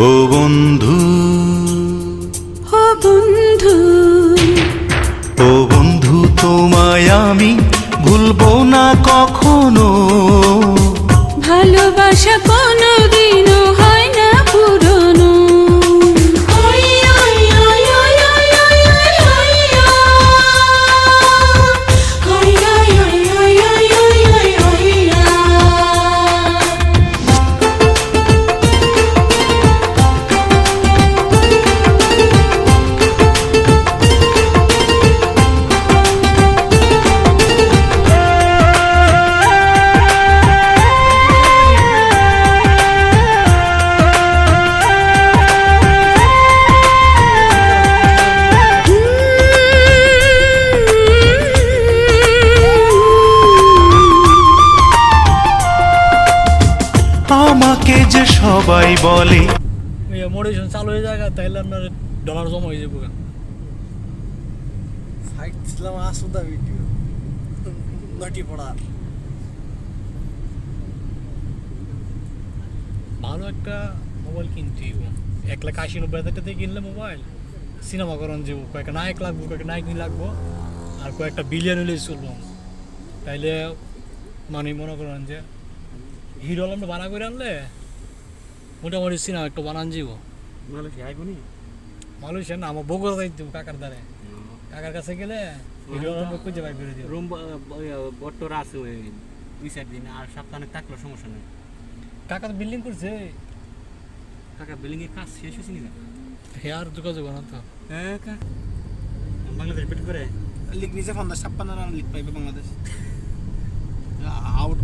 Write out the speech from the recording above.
ও বন্ধু, ও বন্ধু, ও বন্ধু, তোমায় আমি ভুলবো না কখনো। ভালোবাসা কোনোদিনও হয় না পুরনো। আমাকে যে সবাই বলে মোটিভেশন চালু হয়ে যায় তাইলে আপনার ডলার জমা হয়ে যাবো। সাইট ছিলাম আসুদা ভিডিও নটি পড়ার ভালো একটা মোবাইল কিনতে 1,80,90,000 দিয়ে কিনলে মোবাইল সিনেমা করান যাবো, কয়েকটা নায়ক লাগবো, কয়েকটা নায়িক লাগবো, আর কয়েকটা বিলিয়ন হলেই চলবো। তাইলে মানে মনে করেন যে হিরো আমরা বানা করে আনলে মোটামুটি সিনেমা একটু বানান যাবো। মালয়েশিয়া না, আমার বগুড়া যাইতে কাকার দ্বারে, কাকার কাছে গেলে হিরো খুঁজে বাই করে দিব। রুম বট্টর আছে ওই 2-4 দিন, আর সপ্তাহে থাকলো সমস্যা নেই। কাকা তো বিল্ডিং করছে, কাকা বিল্ডিং এর কাজ শেষ হয়েছে না? হে আর যোগাযোগ না তো। হ্যাঁ, বাংলাদেশ পেট করে লিখ নিচে 56 রান লিখ পাইবে বাংলাদেশ আউট